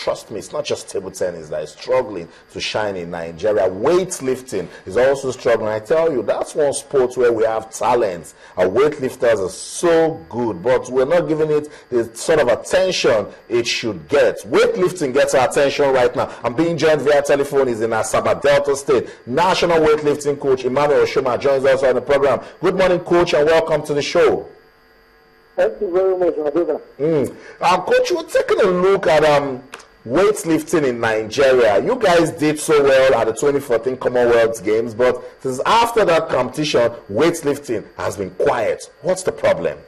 trust me, it's not just table tennis that is struggling to shine in Nigeria. Weightlifting is also struggling. I tell you, that's one sport where we have talent. Our weightlifters are so good, but we're not giving it the sort of attention it should get. Weightlifting gets our attention right now. I'm being joined via telephone. He's in Asaba, Delta State. National weightlifting coach Emmanuel Oshoma joins us on the program. Good morning, coach, and welcome to the show. Thank you very much, my brother. Coach, we're taking a look at weightlifting in Nigeria. You guys did so well at the 2014 Commonwealth Games, but since after that competition, weightlifting has been quiet. What's the problem?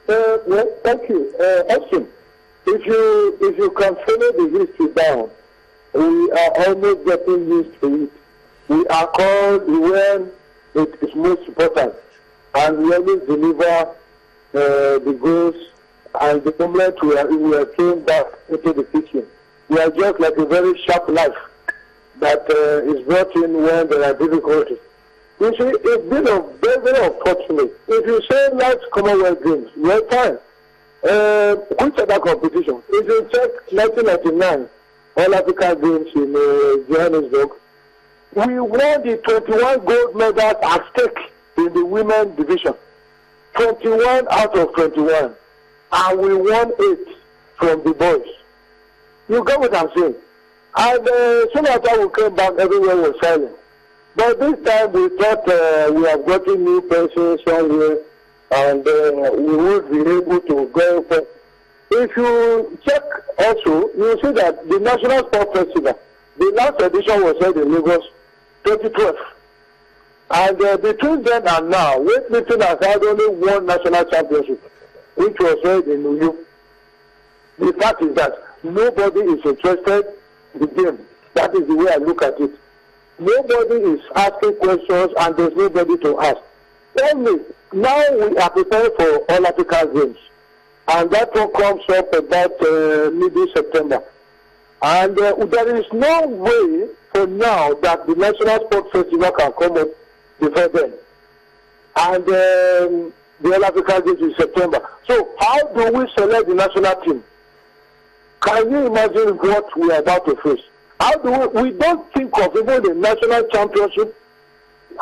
Well, thank you. Austin, if you can follow the history down, we are almost getting used to it. We are called when it is most important, and we always deliver the goals, and the moment we are thrown back into the kitchen. We are just like a very sharp knife that is brought in when there are difficulties. You see, it's been very, very unfortunate. If you say last Commonwealth Games, well, fine. Which other competition? If you check 1999 All Africa Games in Johannesburg, we won the 21 gold medals at stake in the women's division. 21 out of 21. And we won 8 from the boys. You get what I'm saying? And soon after we came back, everyone was silent. But this time we thought we have gotten new persons somewhere, and we would be able to go for. If you check also, you see that the National Sport Festival, the last edition was held in Lagos, 2012. And between then and now, weightlifting has had only one national championship, which was held in New York. The fact is that nobody is interested in the game. That is the way I look at it. Nobody is asking questions, and there's nobody to ask. Only now we are preparing for All Africa Games, and that one comes up about mid-September. And there is no way for now that the National Sport Festival can come up before then. And the All Africa Games in September. So how do we select the national team? Can you imagine what we are about to face? How do we don't think of even the national championship,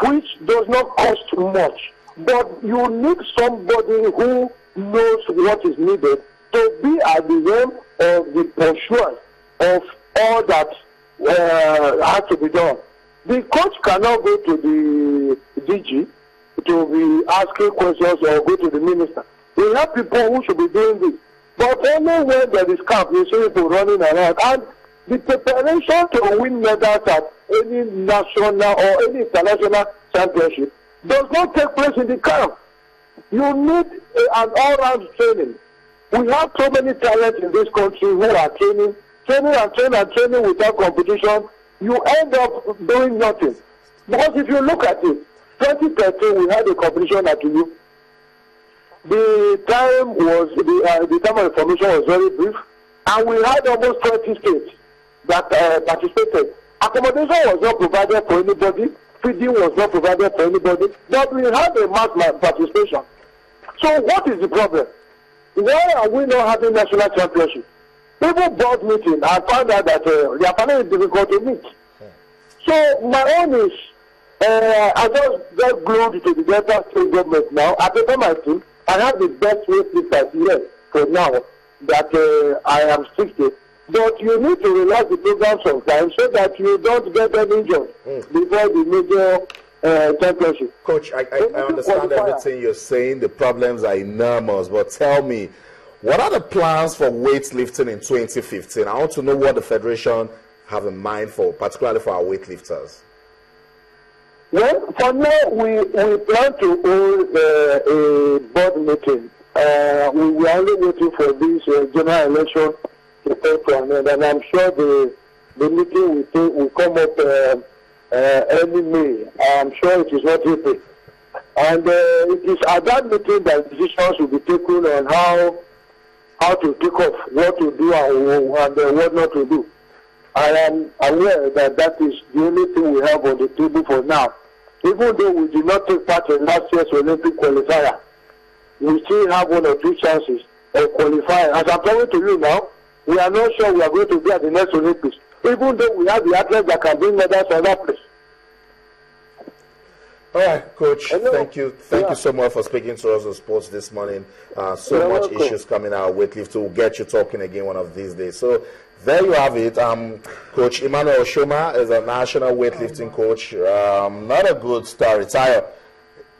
which does not cost much. But you need somebody who knows what is needed to be at the helm of the pursuit of all that has to be done. The coach cannot go to the DG to be asking questions or go to the minister. We have people who should be doing this. But only when there is camp, you see people running around. And the preparation to win medals at any national or any international championship does not take place in the camp. You need an all-round training. We have so many talents in this country who are training without competition. You end up doing nothing. Because if you look at it, 2013 we had a competition at New. The time of the formation was very brief, and we had almost 20 states that participated. Accommodation was not provided for anybody, feeding was not provided for anybody, but we had a mass participation. So what is the problem? Why are we not having national championship? People board meeting and found out that their panel is difficult to meet. So my own is, I just glued to the Delta State government now. I prepare my team. I have the best weightlifters here for now that I am 60. But you need to relax the program sometimes so that you don't get them injured before the major championship. Coach, I understand everything you're saying. The problems are enormous. But tell me, what are the plans for weightlifting in 2015? I want to know what the Federation have in mind for, particularly for our weightlifters. Well, for now, we plan to hold a board meeting. We are only waiting for this general election to come to an end, and I'm sure the meeting will come up early May. I'm sure it is not April. And it is at that meeting that decisions will be taken on how to take off, what to do and what not to do. I am aware that that is the only thing we have on the table for now. Even though we did not take part in last year's Olympic qualifier, we still have 1 or 2 chances of qualifying. As I'm talking to you now, we are not sure we are going to be at the next Olympics, even though we have the athletes that can bring medals from that place. All right, Coach. Hello. Thank you so much for speaking to us on sports this morning. So much issues coming out with weightlifting. We'll get you talking again one of these days. So there you have it. Coach Emmanuel Oshoma is a national weightlifting coach. Not a good star. Retired.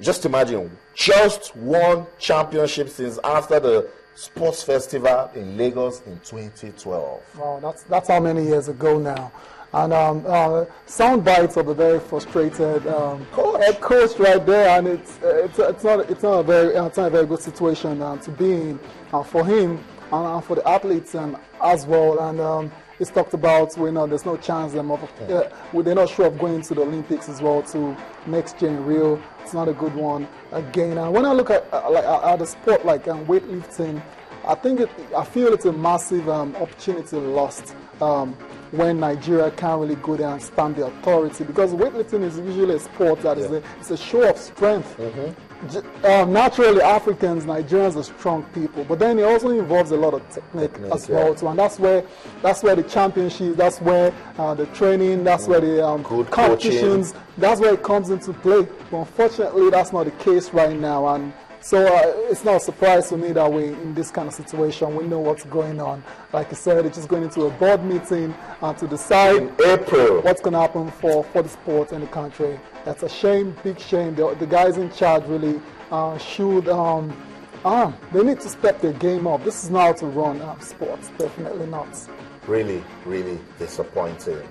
Just imagine, just won championship since after the sports festival in Lagos in 2012. Wow, that's how many years ago now. And sound bites of a very frustrated head coach right there, and it's not a very good situation to be in for him and for the athletes as well. And it's talked about there's no chance they're not sure of going to the Olympics as well to next year in Rio. It's not a good one again. And when I look at a sport like weightlifting, I feel it's a massive opportunity lost when Nigeria can't really go there and stamp the authority, because weightlifting is usually a sport that it's a show of strength. Naturally, Africans, Nigerians are strong people, but then it also involves a lot of technique as well too, and that's where the championships, that's where the training, that's where the competitions, that's where it comes into play. But unfortunately, that's not the case right now, and so it's not a surprise to me that we're in this kind of situation. We know what's going on. Like I said, it's just going into a board meeting to decide in April what's going to happen for the sport in the country. That's a shame, big shame. The guys in charge really should, they need to step their game up. This is not how to run sports, definitely not. Really, really disappointing.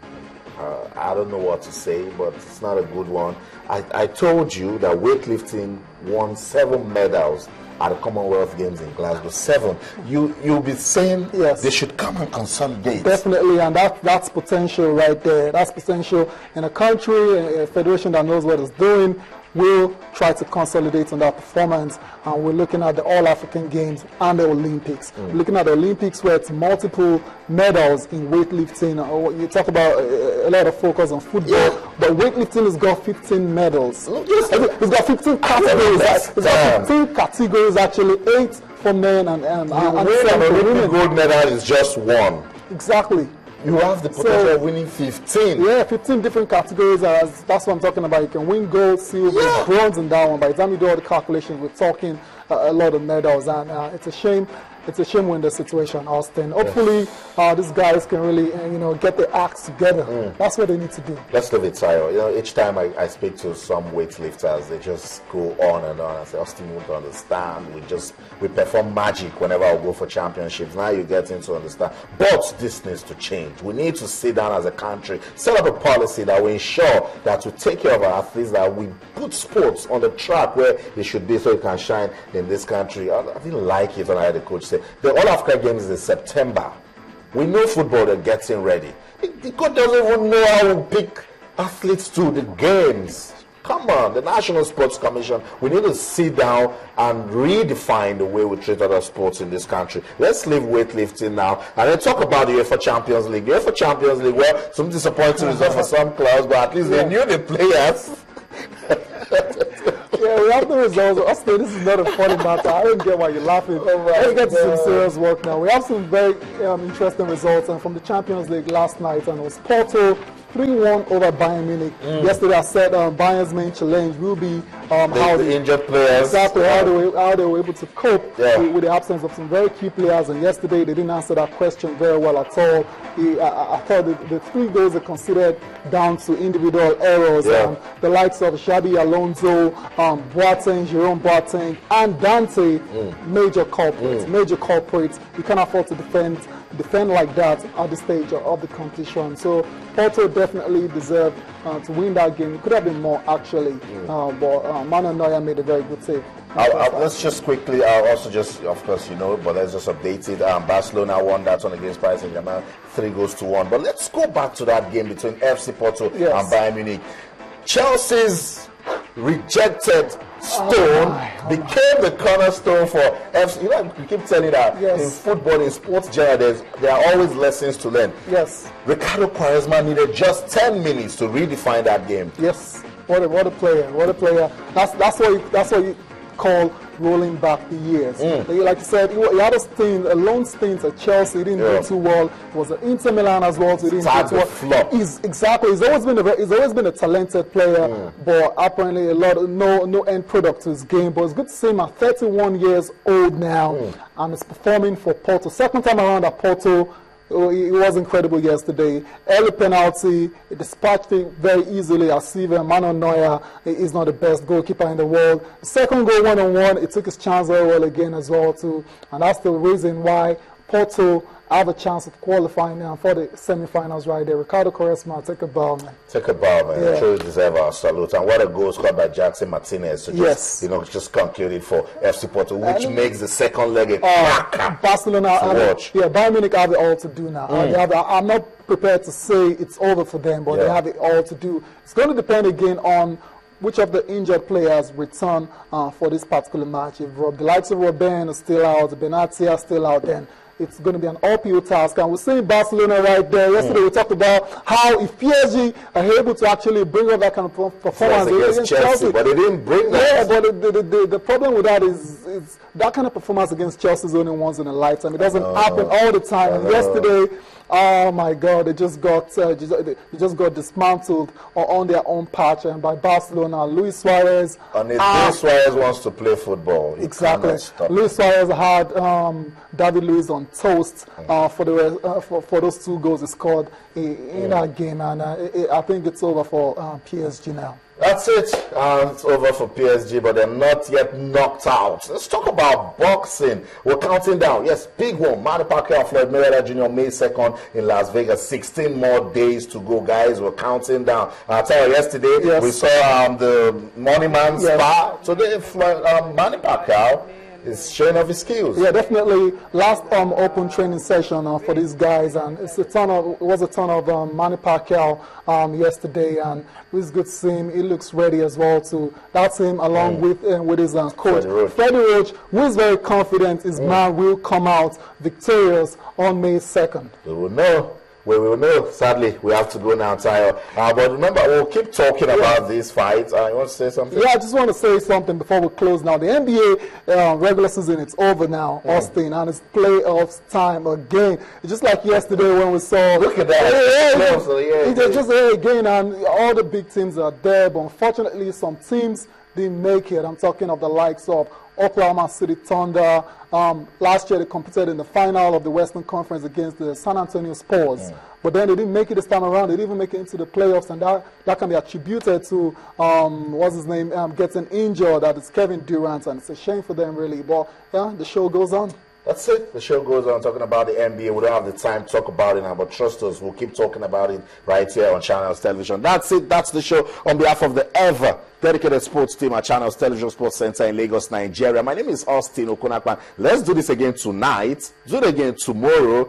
I don't know what to say, but it's not a good one. I told you that weightlifting won 7 medals at the Commonwealth Games in Glasgow. 7. You'll be saying they should come and consolidate. Definitely, and that's potential right there. That's potential in a country, a federation that knows what it's doing. We'll try to consolidate on that performance, and we're looking at the All-African Games and the Olympics. We're looking at the Olympics where it's multiple medals in weightlifting. You talk about a lot of focus on football, but weightlifting has got 15 medals. It's got 15 categories. It's got 15 categories actually, 8 for men and 7 for women. Gold medal is just 1. Exactly. You have the potential of winning 15. Yeah, 15 different categories. That's what I'm talking about. You can win gold, silver, bronze in that one. By the time you do all the calculations, we're talking a lot of medals. And it's a shame. It's a shame when the situation, Austin. Hopefully, these guys can really, get their acts together. That's what they need to do. Let's leave it, Tayo. Each time I speak to some weightlifters, they just go on and on. I say, Austin, you won't understand. We perform magic whenever I go for championships. Now you're getting to understand. But this needs to change. We need to sit down as a country, set up a policy that will ensure that we take care of our athletes, that we put sports on the track where it should be so it can shine in this country. I didn't like it when I had the coach say, the All-Africa Games is in September. We know football are getting ready. The coach doesn't even know how to pick athletes to the games. Come on, the National Sports Commission, we need to sit down and redefine the way we treat other sports in this country. Let's leave weightlifting now and then talk about the UEFA Champions League. The UEFA Champions League, well, some disappointing results for some clubs, but at least they knew the players. Yeah, we have the results. Austin, this is not a funny matter. I don't get why you're laughing. Let's get to some serious work now. We have some very interesting results from the Champions League last night, and it was Porto 3-1 over Bayern Munich. Yesterday I said Bayern's main challenge will be how the injured players. Exactly, how they were able to cope with the absence of some very key players. And yesterday they didn't answer that question very well at all. I thought the 3 goals are considered down to individual errors. The likes of Xabi Alonso, Boateng, Jerome Boateng, and Dante, major culprits. You can't afford to defend like that at this stage of the competition. So Porto definitely deserved to win that game. It could have been more actually, but Manuel Neuer made a very good save. Let's just quickly, I'll also just, of course, but let's just update it. Barcelona won that one against Paris Saint-Germain, 3-1. But let's go back to that game between FC Porto and Bayern Munich. Chelsea's rejected stone became the cornerstone for FC. We keep telling that in football, in sports journal, there are always lessons to learn. Yes. Ricardo Quaresma needed just 10 minutes to redefine that game. Yes. What a player! What a player! That's what you call rolling back the years. Like you said, he had a loan stint at Chelsea. He didn't do too well. He was at Inter Milan as well, so he didn't do too well. Flop. He's always been a talented player, but apparently no end product to his game. But it's good to see him at 31 years old now, and he's performing for Porto. Second time around at Porto. He was incredible yesterday. Early penalty, he dispatched it very easily. As Steven Manuel Neuer is not the best goalkeeper in the world. Second goal, one-on-one, he took his chance very well again as well too. And that's the reason why Porto have a chance of qualifying now for the semi-finals right there. Ricardo Quaresma, take a bow, man. Take a bow, man. Yeah. Truly deserve our salute. And what a goal scored by Jackson Martinez. So just concluded for FC Porto, which makes the second leg a Barcelona, Bayern Munich have it all to do now. I'm not prepared to say it's over for them, but they have it all to do. It's going to depend again on which of the injured players return for this particular match. If the likes of Robben are still out, Benatia are still out, then it's going to be an uphill task. And we're seeing Barcelona right there. Yesterday we talked about how if PSG are able to actually bring up that kind of performance against Chelsea, but they didn't bring that. Yeah, but the problem with that is that kind of performance against Chelsea is only once in a lifetime. It doesn't happen all the time. And yesterday, oh my God, they just got dismantled on their own patch and by Barcelona. Luis Suarez. And if Luis Suarez wants to play football, exactly. Luis Suarez had David Luiz on toast for those 2 goals he scored in that game, and I think it's over for PSG now. That's it. It's over for PSG, but they're not yet knocked out. Let's talk about boxing. We're counting down. Yes, big one. Manny Pacquiao, Floyd Mayweather Jr. May 2nd in Las Vegas. 16 more days to go, guys. We're counting down. I'll tell you, yesterday we saw the Money Man spar. Today, Manny Pacquiao is showing off his skills. Yeah, definitely. Last open training session for these guys, and it was a ton of Manny Pacquiao yesterday, and it was good to see him. He looks ready as well too. That's him along with his coach Freddie Roach, who is very confident his man will come out victorious on May 2nd. We will know. We will know. Sadly, we have to go now, Tayo. But remember, we'll keep talking about these fights. You want to say something? Yeah, I just want to say something before we close now. The NBA regular season, it's over now, Austin, and it's playoffs time again. It's just like yesterday when we saw... Look at that. It's just again, and all the big teams are there, but unfortunately, some teams didn't make it. I'm talking of the likes of Oklahoma City Thunder. Last year they competed in the final of the Western Conference against the San Antonio Spurs. But then they didn't make it this time around. They didn't even make it into the playoffs, and that can be attributed to, what's his name, getting injured. That is Kevin Durant, and it's a shame for them, really. But yeah, the show goes on. That's it. The show goes on talking about the NBA. We don't have the time to talk about it now, but trust us, we'll keep talking about it right here on Channels Television. That's it. That's the show on behalf of the ever dedicated sports team at Channels Television Sports Center in Lagos, Nigeria. My name is Austin Okunakwan. Let's do this again tonight. Do it again tomorrow.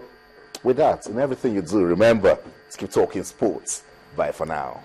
With that, in everything you do, remember, let's keep talking sports. Bye for now.